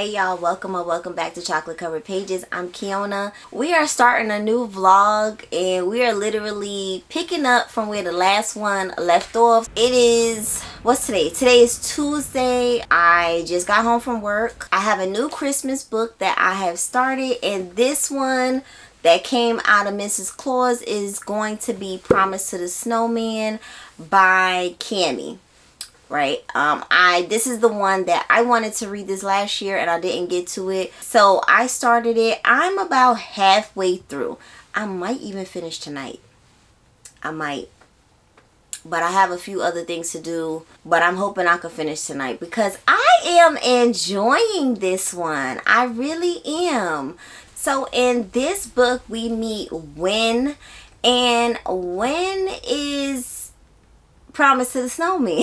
Hey y'all, welcome or welcome back to Chocolate Covered Pages. I'm Kiona. We are starting a new vlog and we are literally picking up from where the last one left off. It is, what's today? Today is Tuesday. I just got home from work. I have a new Christmas book that I have started, and this one that came out of Mrs. Claus is going to be Promise to the Snowman by Cami. Right, this is the one that I wanted to read this last year and I didn't get to it, so I started it. I'm about halfway through. I might even finish tonight. I might, but I have a few other things to do, but I'm hoping I can finish tonight because I am enjoying this one. I really am. So in this book we meet Wyn, and Wyn is Promise to the Snowman.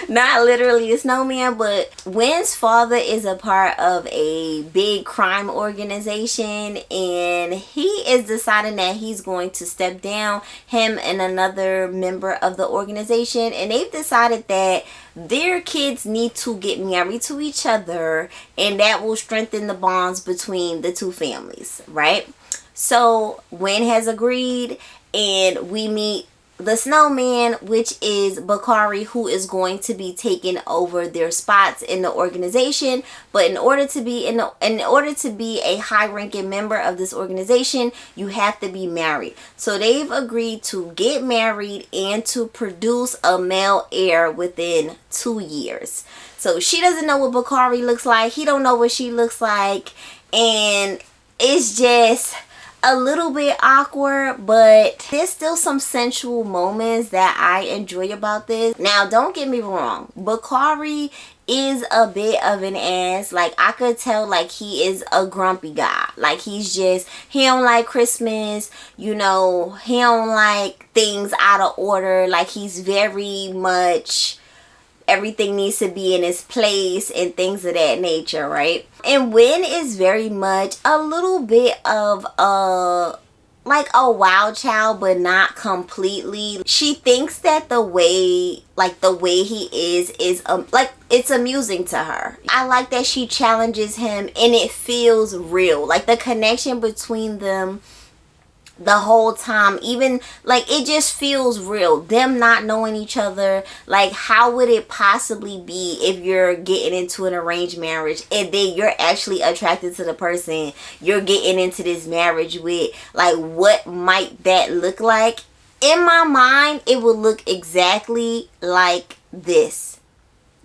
Not literally a snowman, but Wyn's father is a part of a big crime organization, and he is deciding that he's going to step down, him and another member of the organization, and they've decided that their kids need to get married to each other, and that will strengthen the bonds between the two families, right? So Wyn has agreed, and we meet the Snowman, which is Bakari, who is going to be taking over their spots in the organization. But in order to be a high-ranking member of this organization, you have to be married. So they've agreed to get married and to produce a male heir within 2 years. So she doesn't know what Bakari looks like. He don't know what she looks like, and it's just a little bit awkward, but there's still some sensual moments that I enjoy about this. Now, don't get me wrong, Bakari is a bit of an ass. Like, I could tell, like, he is a grumpy guy. Like, he don't like Christmas, you know, he don't like things out of order. Like, he's very much, everything needs to be in its place and things of that nature, right? And Wyn is very much a little bit of a wild child, but not completely. She thinks that the way he is like, it's amusing to her. I like that she challenges him and it feels real. Like, the connection between them the whole time, even like, it just feels real, them not knowing each other. Like, how would it possibly be if you're getting into an arranged marriage and then you're actually attracted to the person you're getting into this marriage with? Like, what might that look like? In my mind, it would look exactly like this,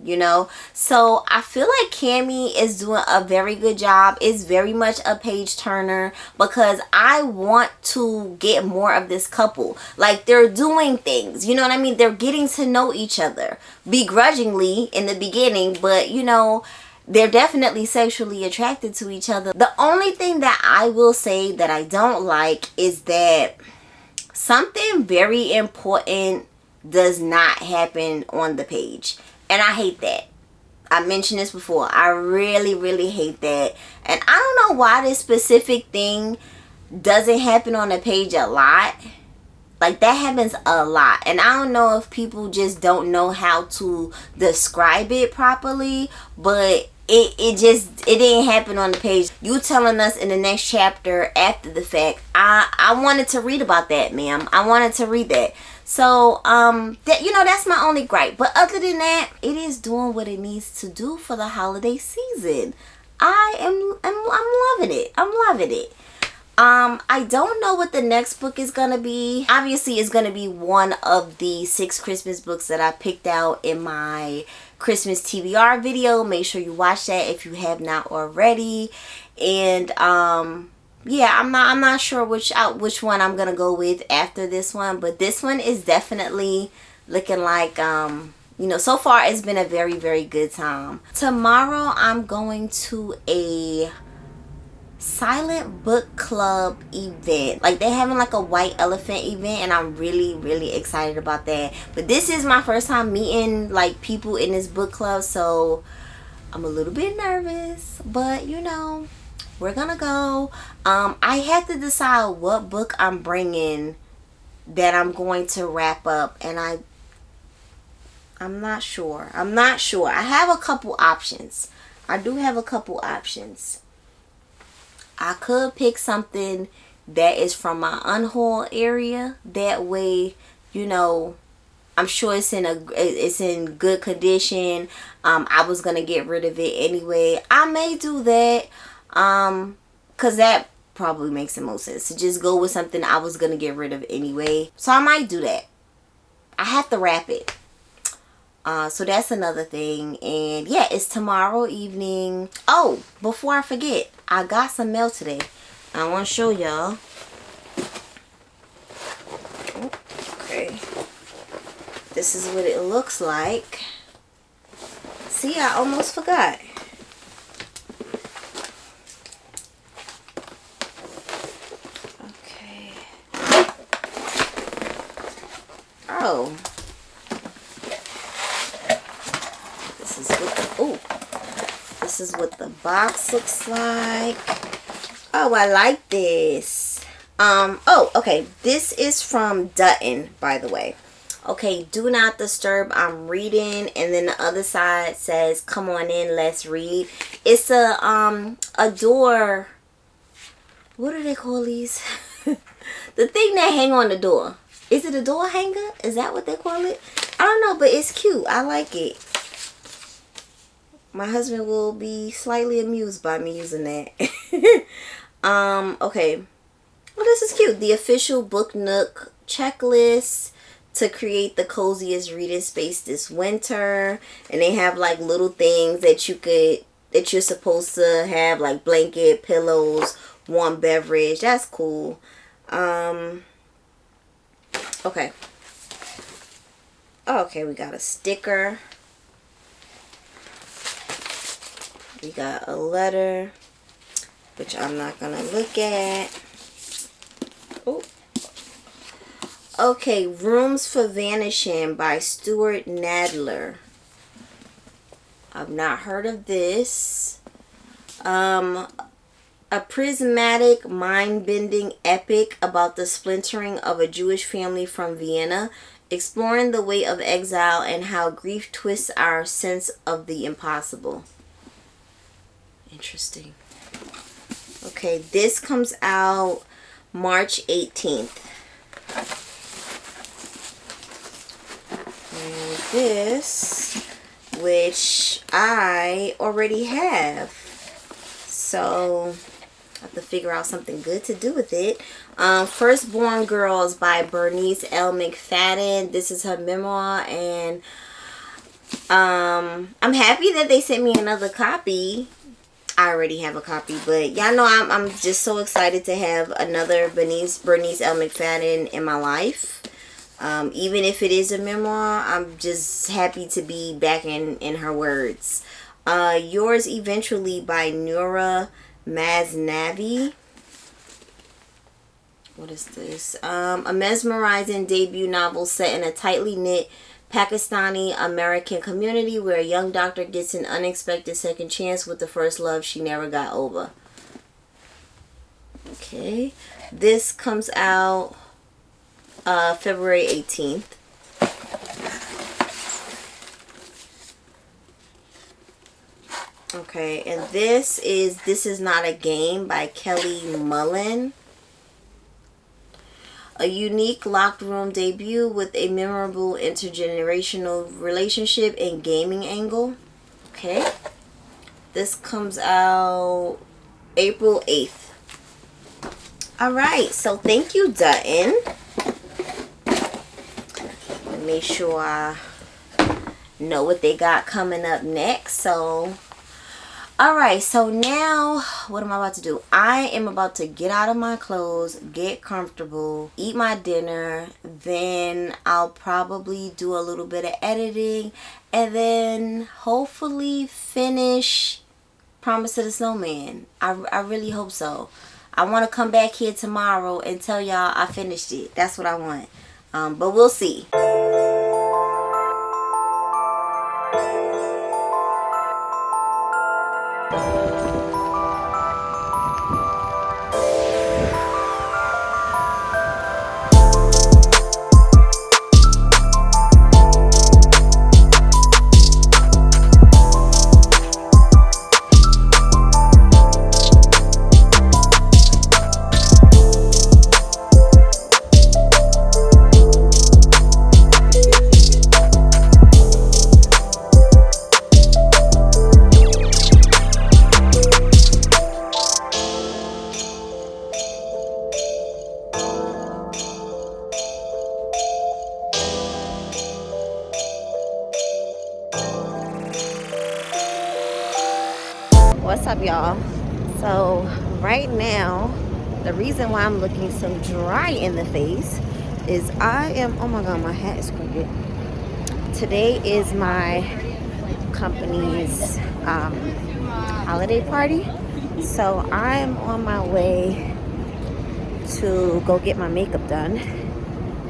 you know? So I feel like Cami is doing a very good job. It's very much a page turner because I want to get more of this couple. Like, they're doing things, you know what I mean? They're getting to know each other begrudgingly in the beginning, but you know, they're definitely sexually attracted to each other. The only thing that I will say that I don't like is that something very important does not happen on the page. And I hate that. I mentioned this before. I really, really hate that. And I don't know why this specific thing doesn't happen on the page a lot. Like, that happens a lot. And I don't know if people just don't know how to describe it properly. But it didn't happen on the page. You telling us in the next chapter after the fact. I wanted to read about that, ma'am. I wanted to read that. So, that's my only gripe. But other than that, it is doing what it needs to do for the holiday season. I'm loving it. I'm loving it. I don't know what the next book is going to be. Obviously, it's going to be one of the 6 Christmas books that I picked out in my Christmas TBR video. Make sure you watch that if you have not already. And, yeah, I'm not sure which one I'm gonna go with after this one, but this one is definitely looking like, so far it's been a very, very good time. Tomorrow I'm going to a silent book club event. Like, they're having like a white elephant event, and I'm really, really excited about that. But this is my first time meeting like people in this book club, so I'm a little bit nervous, but you know, we're gonna go. I have to decide what book I'm bringing that I'm going to wrap up, and I'm not sure. I have a couple options. I do have a couple options. I could pick something that is from my unhaul area. That way, you know, I'm sure it's in good condition. I was gonna get rid of it anyway. I may do that. Cause that probably makes the most sense to just go with something I was gonna get rid of anyway. So I might do that. I have to wrap it. So that's another thing. And yeah, it's tomorrow evening. Oh, before I forget, I got some mail today. I want to show y'all. Okay. This is what it looks like. See, I almost forgot. Okay. Oh. This is what the box looks like. Oh, I like this. Oh, okay. This is from Dutton, by the way. Okay, do not disturb. I'm reading, and then the other side says, "Come on in, let's read." It's a door. What do they call these? The thing that hang on the door. Is it a door hanger? Is that what they call it? I don't know, but it's cute. I like it. My husband will be slightly amused by me using that. Okay. Well, this is cute. The official Book Nook checklist to create the coziest reading space this winter. And they have like little things that you're supposed to have, like blanket, pillows, warm beverage. That's cool. Okay. Okay, we got a sticker. We got a letter, which I'm not gonna look at. Oh. Okay, Rooms for Vanishing by Stuart Nadler. I've not heard of this. A prismatic, mind-bending epic about the splintering of a Jewish family from Vienna, exploring the weight of exile and how grief twists our sense of the impossible. Interesting. Okay, this comes out March 18th. And this, which I already have. So, I have to figure out something good to do with it. Firstborn Girls by Bernice L. McFadden. This is her memoir, and I'm happy that they sent me another copy. I already have a copy, but y'all know I'm just so excited to have another Bernice L. McFadden in my life. Even if it is a memoir, I'm just happy to be back in her words. Yours Eventually by Noura Maznavi. What is this? A mesmerizing debut novel set in a tightly knit Pakistani-American community where a young doctor gets an unexpected second chance with the first love she never got over. Okay. This comes out February 18th. Okay, and this is Not a Game by Kelly Mullen. A unique locked room debut with a memorable intergenerational relationship and gaming angle. Okay. This comes out April 8th. Alright, so thank you, Dutton. Let me make sure I know what they got coming up next. So alright, so now what am I about to do? I am about to get out of my clothes, get comfortable, eat my dinner, then I'll probably do a little bit of editing, and then hopefully finish Promise of the Snowman. I really hope so. I want to come back here tomorrow and tell y'all I finished it. That's what I want. But we'll see. What's up, y'all? So right now, the reason why I'm looking so dry in the face is oh my god, my hat is crooked. Today is my company's holiday party, so I'm on my way to go get my makeup done,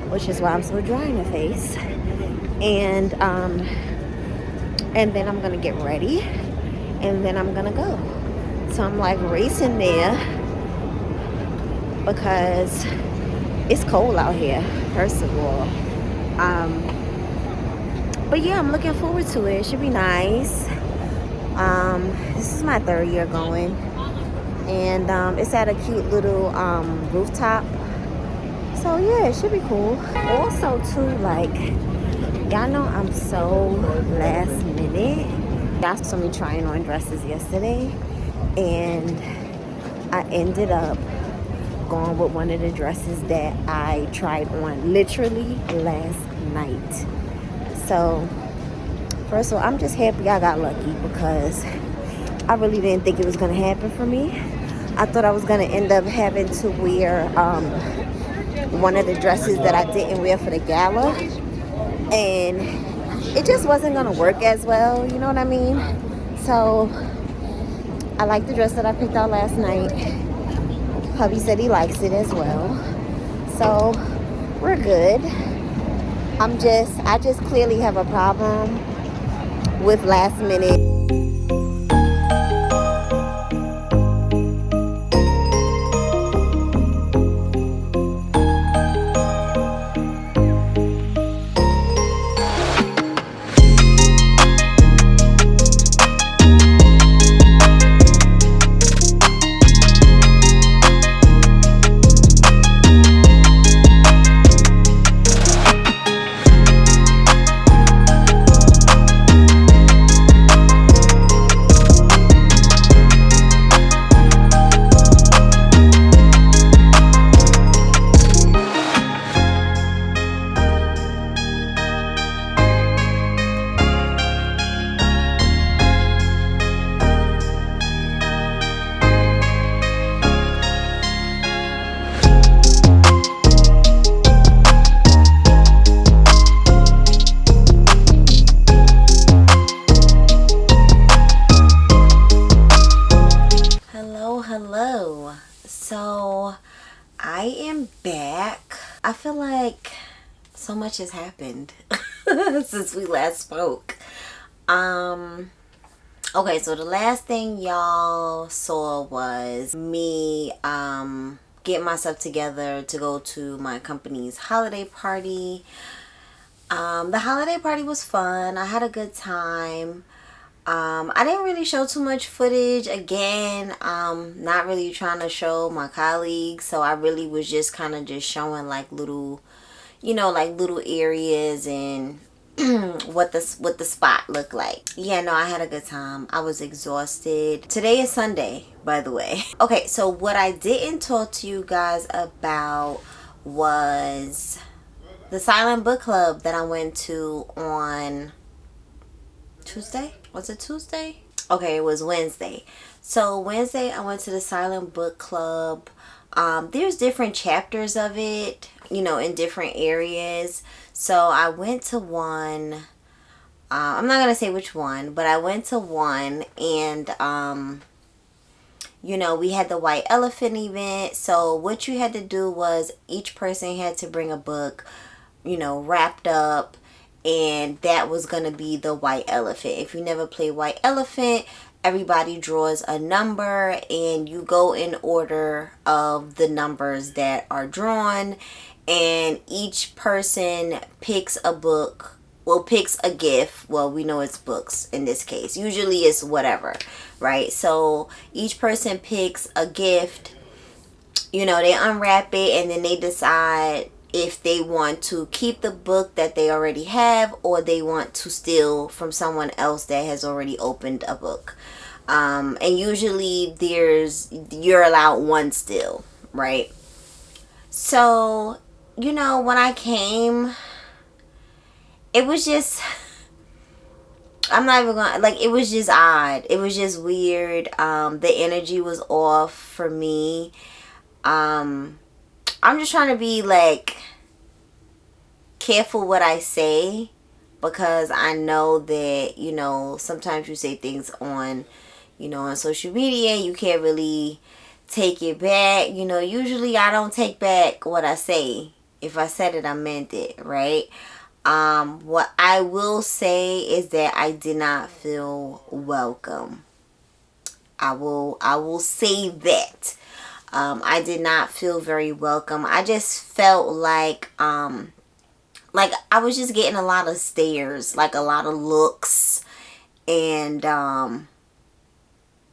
which is why I'm so dry in the face. And then I'm gonna get ready, and then I'm gonna go. So I'm like racing there because it's cold out here, first of all. But yeah, I'm looking forward to it. It should be nice. This is my 3rd year going, and it's at a cute little rooftop. So yeah, it should be cool. Also too, like, y'all know I'm so last minute. Y'all saw me trying on dresses yesterday, and I ended up going with one of the dresses that I tried on literally last night. So first of all, I'm just happy I got lucky because I really didn't think it was going to happen for me. I thought I was going to end up having to wear one of the dresses that I didn't wear for the gala, and it just wasn't going to work as well, you know what I mean? So I like the dress that I picked out last night. Hubby said he likes it as well, so we're good. I just clearly have a problem with last minute. Hello. So I am back. I feel like so much has happened since we last spoke. Okay, so the last thing y'all saw was me getting myself together to go to my company's holiday party. The holiday party was fun. I had a good time. I didn't really show too much footage. Again, not really trying to show my colleagues, so I really was just kind of just showing like little, like little areas and what the spot looked like. Yeah, no, I had a good time. I was exhausted. Today is Sunday, by the way. Okay, so what I didn't talk to you guys about was the silent book club that I went to on Tuesday. Was it Tuesday? Okay, it was Wednesday. So Wednesday I went to the silent book club. There's different chapters of it, in different areas. So I went to one. I'm not gonna say which one, but I went to one, and we had the white elephant event. So what you had to do was each person had to bring a book, wrapped up, and that was gonna be the white elephant. If you never play white elephant, everybody draws a number, and you go in order of the numbers that are drawn, and each person picks a book. Well, picks a gift. Well, we know it's books in this case. Usually it's whatever, right? So each person picks a gift. They unwrap it, and then they decide if they want to keep the book that they already have, or they want to steal from someone else that has already opened a book. And usually you're allowed one still, right? So, when I came, it was just, I'm not even gonna, like, it was just odd. It was just weird. The energy was off for me. I'm just trying to be, like, careful what I say, because I know that, you know, sometimes you say things on, you know, on social media, you can't really take it back. You know, usually I don't take back what I say. If I said it, I meant it, right? What I will say is that I did not feel welcome. I will say that. I did not feel very welcome. I just felt like I was just getting a lot of stares, like a lot of looks, and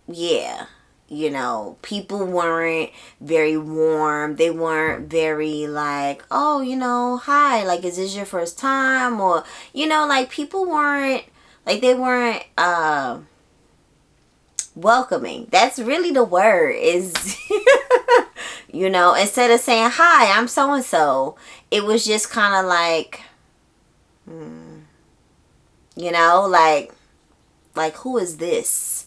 yeah, you know, people weren't very warm. They weren't very like, oh, you know, hi, like, is this your first time? Or, you know, like, people weren't, like, they weren't welcoming. That's really the word, is you know, instead of saying, hi, I'm so and so, it was just kind of like, you know, like, who is this?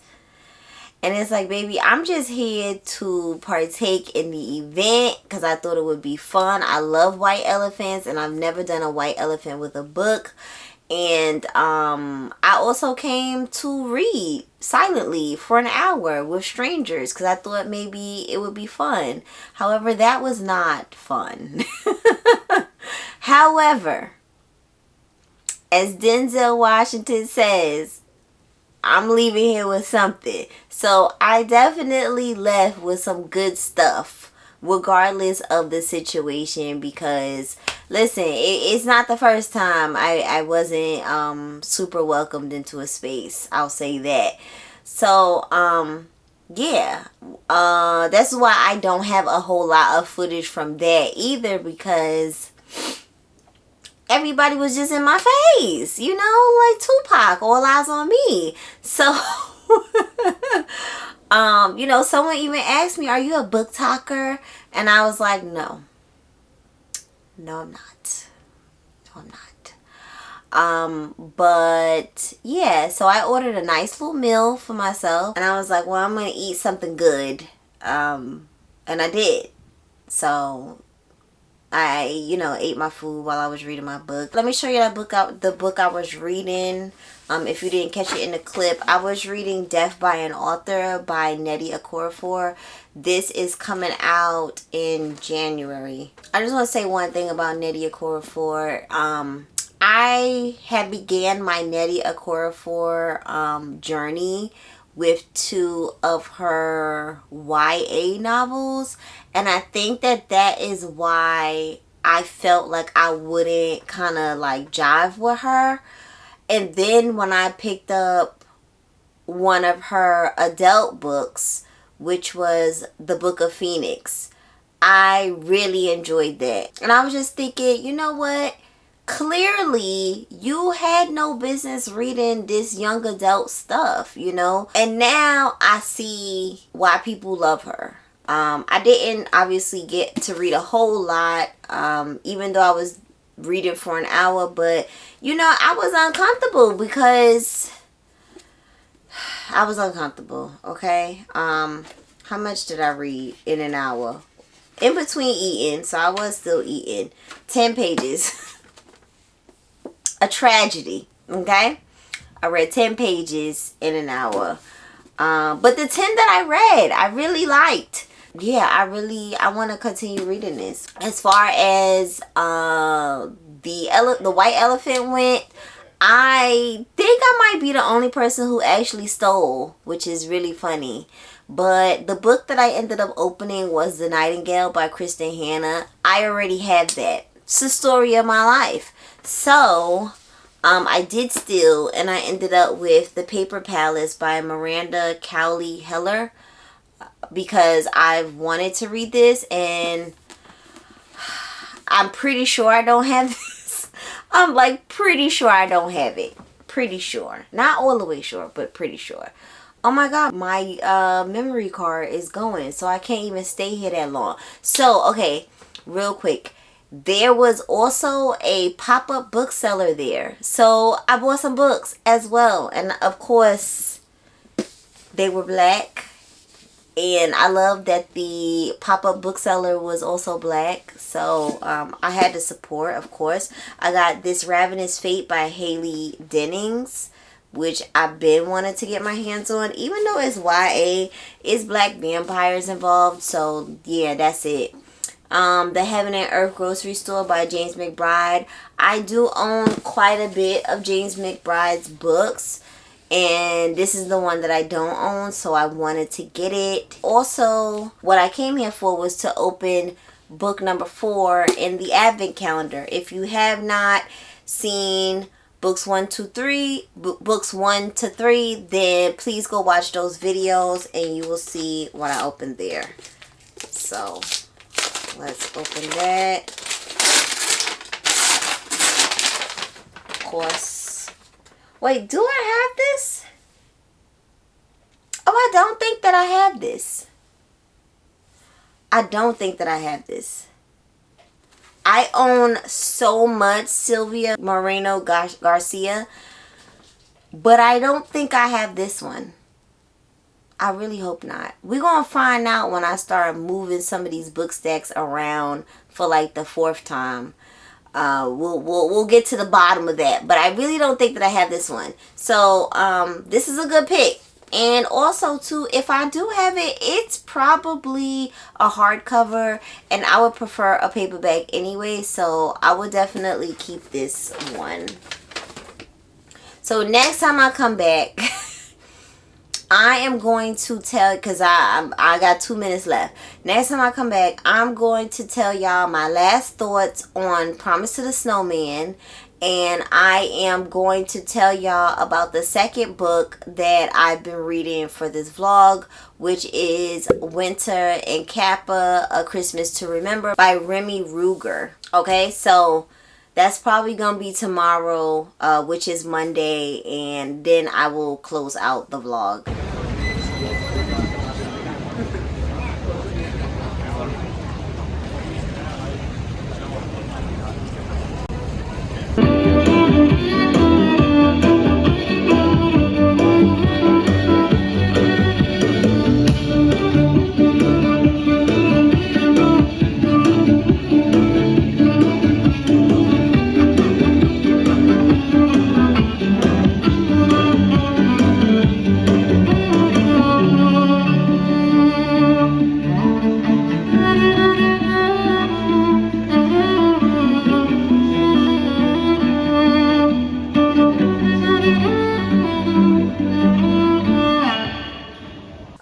And it's like, baby, I'm just here to partake in the event because I thought it would be fun. I love white elephants, and I've never done a white elephant with a book. And I also came to read silently for an hour with strangers because I thought maybe it would be fun. However, that was not fun. However, as Denzel Washington says, I'm leaving here with something. So I definitely left with some good stuff, regardless of the situation, because listen, it's not the first time I wasn't super welcomed into a space. I'll say that. So yeah, that's why I don't have a whole lot of footage from that either, because everybody was just in my face, you know, like Tupac, all eyes on me. So you know, someone even asked me, are you a book talker? And I was like, no, I'm not. No, I'm not. But yeah, so I ordered a nice little meal for myself, and I was like, well, I'm gonna eat something good. And I did. So I, you know, ate my food while I was reading my book. Let me show you the book I was reading. If you didn't catch it in the clip, I was reading Death by an Author by Nnedi Okorafor. This is coming out in January. I just want to say one thing about Nnedi Okorafor. I had began my Nnedi Okorafor journey with 2 of her YA novels, and I think that is why I felt like I wouldn't kind of like jive with her. And then when I picked up one of her adult books, which was The Book of Phoenix, I really enjoyed that. And I was just thinking, you know what? Clearly, you had no business reading this young adult stuff, you know? And now I see why people love her. I didn't obviously get to read a whole lot, even though I was reading for an hour. But, you know, I was uncomfortable because I was uncomfortable, okay? How much did I read in an hour? In between eating, so I was still eating. 10 pages. A tragedy, okay? I read 10 pages in an hour. But the 10 that I read, I really liked. Yeah, I want to continue reading this. As far as the white elephant went, I think I might be the only person who actually stole, which is really funny. But the book that I ended up opening was The Nightingale by Kristen Hanna. I already had that. It's the story of my life. So, I did steal, and I ended up with The Paper Palace by Miranda Cowley Heller, because I've wanted to read this, and I'm pretty sure I don't have this. I'm like pretty sure I don't have it. Pretty sure. Not all the way sure, but pretty sure. Oh my god, my memory card is going, so I can't even stay here that long. So, okay, real quick. there was also a pop-up bookseller there. So I bought some books as well. And of course, they were black. And I love that the pop-up bookseller was also black. So I had to support, of course. I got This Ravenous Fate by Haley Dennings, which I've been wanting to get my hands on. Even though it's YA, it's black vampires involved. So yeah, that's it. The Heaven and Earth Grocery Store by James McBride. I do own quite a bit of James McBride's books. And this is the one that I don't own, so I wanted to get it. Also, what I came here for was to open book number 4 in the Advent calendar. If you have not seen books 1 to 3, then please go watch those videos and you will see what I opened there. So, let's open that. Of course. Wait, do I have this? Oh, I don't think that I have this. I don't think that I have this. I own so much Sylvia Moreno Garcia, but I don't think I have this one. I really hope not. We're going to find out when I start moving some of these book stacks around for like the 4th time. We'll get to the bottom of that, but I really don't think that I have this one. So this is a good pick. And also too, if I do have it, it's probably a hardcover, and I would prefer a paperback anyway, so I would definitely keep this one. So next time I come back, I am going to tell, because I got 2 minutes left. Next time I come back, I'm going to tell y'all my last thoughts on Promise to the Snowman. And I am going to tell y'all about the second book that I've been reading for this vlog, which is Wynter and Kappa, A Christmas to Remember by Remi Ruger. Okay, so that's probably going to be tomorrow, which is Monday, and then I will close out the vlog.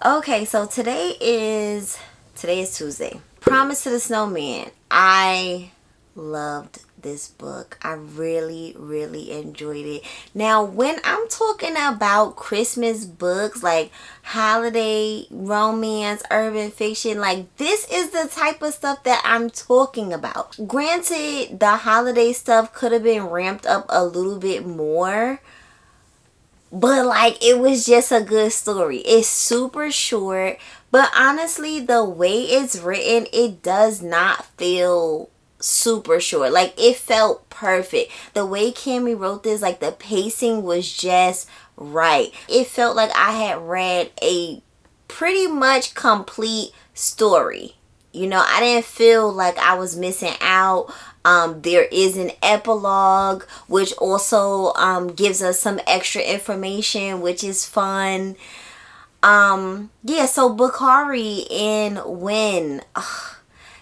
Okay, so today is Tuesday. Promise to the Snowman. I loved this book. I really, really enjoyed it. Now, when I'm talking about Christmas books, like holiday romance, urban fiction, like this is the type of stuff that I'm talking about. Granted, the holiday stuff could have been ramped up a little bit more, but like it was just a good story. It's super short, but honestly, the way it's written, it does not feel super short. Like it felt perfect. The way Cammy wrote this, like the pacing was just right. It felt like I had read a pretty much complete story. You know, I didn't feel like I was missing out. There is an epilogue, which also gives us some extra information, which is fun. Yeah, so Bakari and Wynn,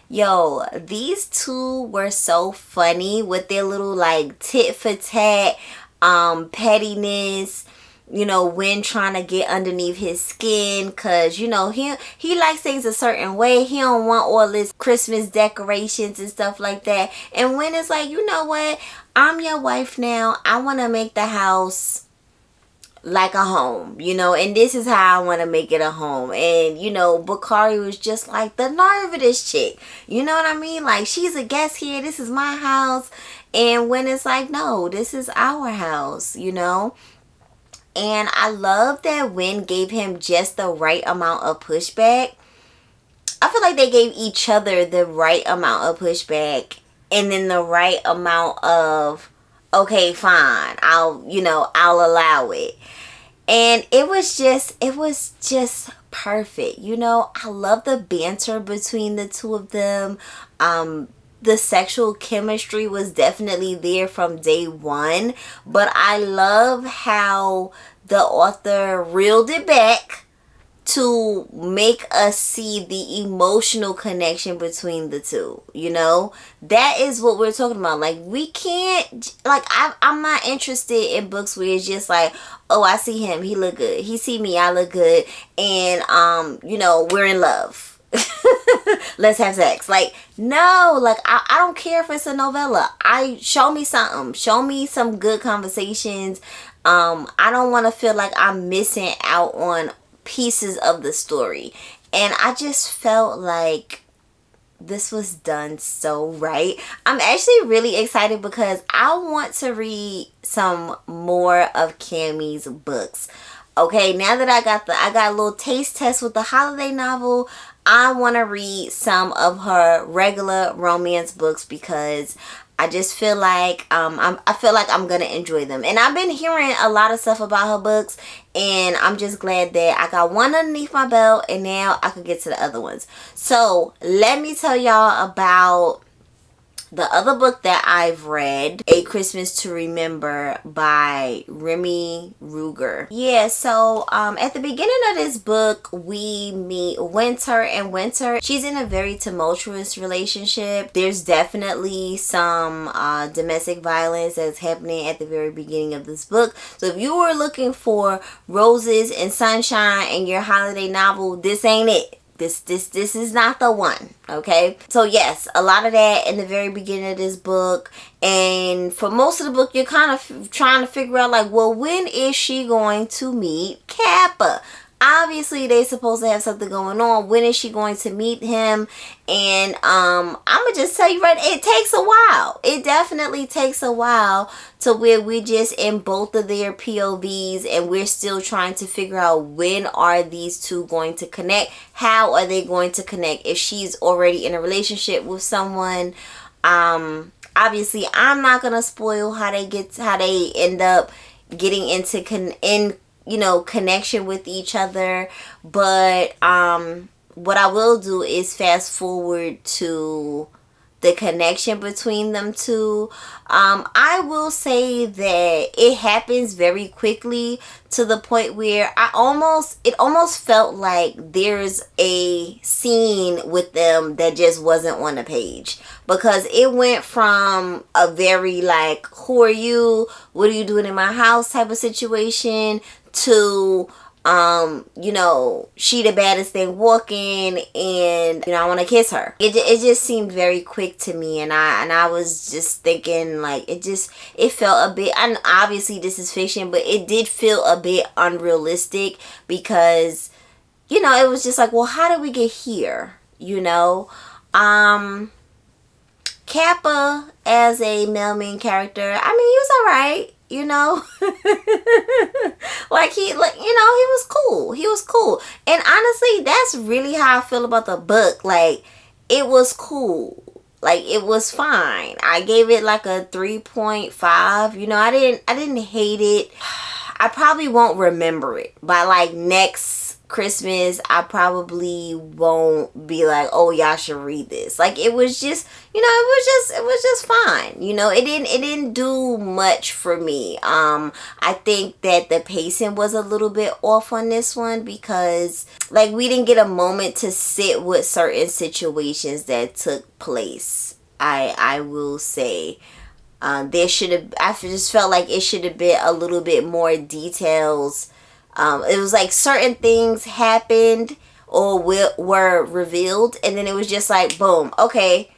yo, these two were so funny with their little like tit for tat pettiness. You know, Wynn trying to get underneath his skin because, you know, he likes things a certain way. He don't want all this Christmas decorations and stuff like that. And Wynn is like, you know what? I'm your wife now. I want to make the house like a home, you know, and this is how I want to make it a home. And, you know, Bakari was just like, the nerve of this chick. You know what I mean? Like, she's a guest here. This is my house. And Wynn is like, no, this is our house, you know. And I love that Wynn gave him just the right amount of pushback. I feel like they gave each other the right amount of pushback. and then the right amount of, okay, fine, I'll allow it. And it was just perfect. I love the banter between the two of them. The sexual chemistry was definitely there from day one, but I love how the author reeled it back to make us see the emotional connection between the two. That is what we're talking about. Like, we can't, like, I'm not interested in books where it's just like, oh, I see him, he look good, he see me, I look good, and we're in love. Let's have sex. Like, no, like, I don't care if it's a novella. Show me something, show me some good conversations. I don't want to feel like I'm missing out on pieces of the story. And I just felt like this was done so right. I'm actually really excited because I want to read some more of Cammie's books. Okay, now that I got a little taste test with the holiday novel, I want to read some of her regular romance books because I just feel like I feel like I'm gonna enjoy them. And I've been hearing a lot of stuff about her books, and I'm just glad that I got one underneath my belt and now I could get to the other ones. So let me tell y'all about the other book that I've read, A Christmas to Remember by Remi. Yeah, so at the beginning of this book, we meet Wynter, and Wynter, she's in a very tumultuous relationship. There's definitely some domestic violence that's happening at the very beginning of this book. So if you were looking for roses and sunshine in your holiday novel, this ain't it. This is not the one, okay? So yes, a lot of that in the very beginning of this book, and for most of the book, you're kind of trying to figure out, like, well, when is she going to meet Kappa? Obviously, they're supposed to have something going on. When is she going to meet him? And I'm gonna just tell you right, it takes a while. It definitely takes a while to where we're just in both of their POVs, and we're still trying to figure out, when are these two going to connect? How are they going to connect? If she's already in a relationship with someone, obviously I'm not gonna spoil how they end up getting into connection with each other, but what I will do is fast forward to the connection between them two. I will say that it happens very quickly, to the point where it almost felt like there's a scene with them that just wasn't on the page, because it went from a very like, who are you, what are you doing in my house type of situation, to she the baddest thing walking, and I want to kiss her. It just seemed very quick to me, and I was just thinking, like, it felt a bit, and obviously this is fiction, but it did feel a bit unrealistic, because it was just like, well, how did we get here? Kappa as a male main character, I mean, he was alright. Like, he was cool. He was cool. And honestly, that's really how I feel about the book. Like, it was cool. Like, it was fine. I gave it like a 3.5. I didn't hate it. I probably won't remember it by like next Christmas. I probably won't be like, oh, y'all should read this. Like, it was just, it was just fine. It didn't do much for me. I think that the pacing was a little bit off on this one, because like, we didn't get a moment to sit with certain situations that took place. I will say. I just felt like it should have been a little bit more details. It was like certain things happened or were revealed, and then it was just like, boom, okay.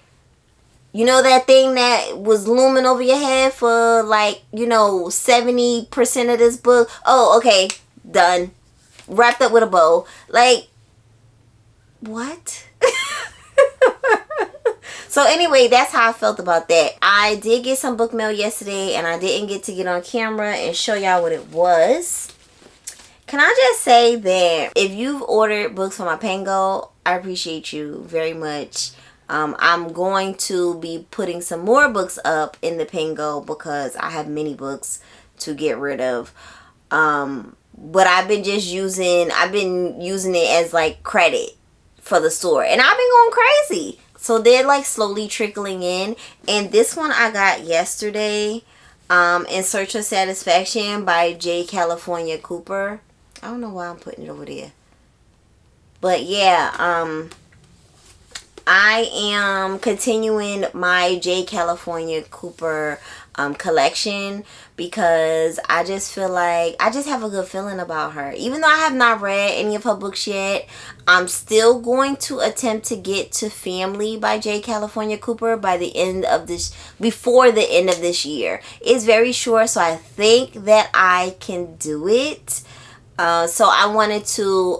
That thing that was looming over your head for like, 70% of this book. Oh, okay, done. Wrapped up with a bow. Like, what? So anyway, that's how I felt about that. I did get some book mail yesterday, and I didn't get to get on camera and show y'all what it was. Can I just say that if you've ordered books from my Pango, I appreciate you very much. I'm going to be putting some more books up in the Pango because I have many books to get rid of. But I've been using it as like credit for the store, and I've been going crazy. So they're like slowly trickling in. And this one I got yesterday, In Search of Satisfaction by J. California Cooper. I don't know why I'm putting it over there. But yeah, I am continuing my J. California Cooper collection because I just feel like I just have a good feeling about her. Even though I have not read any of her books yet, I'm still going to attempt to get to Family by J. California Cooper by the end of before the end of this year. It's very short, so I think that I can do it. So I wanted to,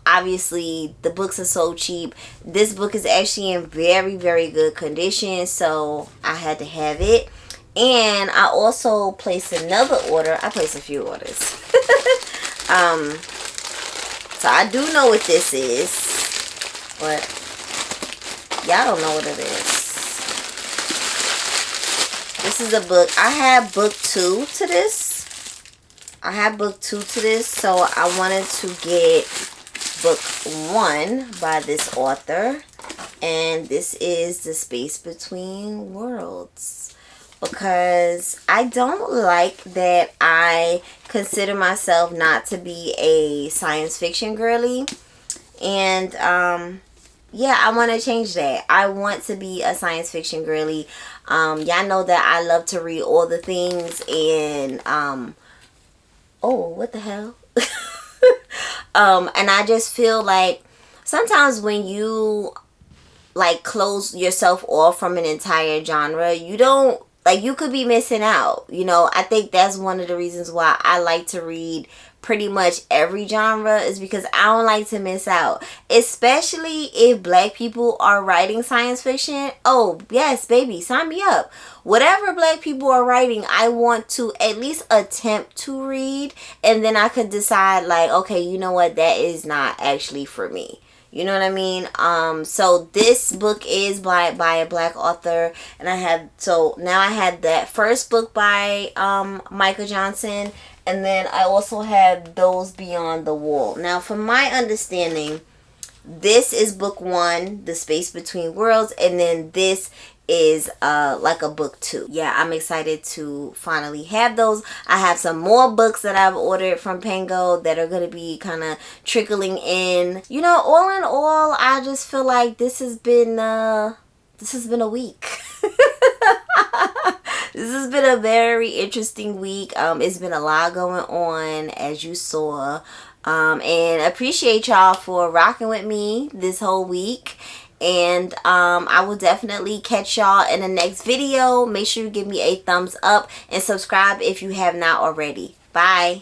obviously the books are so cheap. This book is actually in very, very good condition, so I had to have it. And I also placed another order. I placed a few orders. So I do know what this is, but y'all don't know what it is. This is a book. I have book 2 to this. So I wanted to get book 1 by this author, and this is The Space Between Worlds, because I don't like that I consider myself not to be a science fiction girly, and yeah, I want to change that. I want to be a science fiction girly. Y'all know that I love to read all the things, and oh, what the hell? And I just feel like sometimes when you like close yourself off from an entire genre, you don't, like, you could be missing out. You know, I think that's one of the reasons why I like to read pretty much every genre, is because I don't like to miss out, especially if black people are writing science fiction. Oh yes, baby, sign me up. Whatever black people are writing, I want to at least attempt to read, and then I could decide, like, okay, you know what, that is not actually for me. You know what I mean? So this book is by a black author, and now I had that first book by Micah Johnson, and then I also have Those Beyond the Wall. Now, from my understanding, this is book 1, The Space Between Worlds, and then this is like a book 2. Yeah, I'm excited to finally have those. I have some more books that I've ordered from Pango that are going to be kind of trickling in. You know, all in all, I just feel like this has been a week. This has been a very interesting week. It's been a lot going on, as you saw. And appreciate y'all for rocking with me this whole week. And I will definitely catch y'all in the next video. Make sure you give me a thumbs up and subscribe if you have not already. Bye.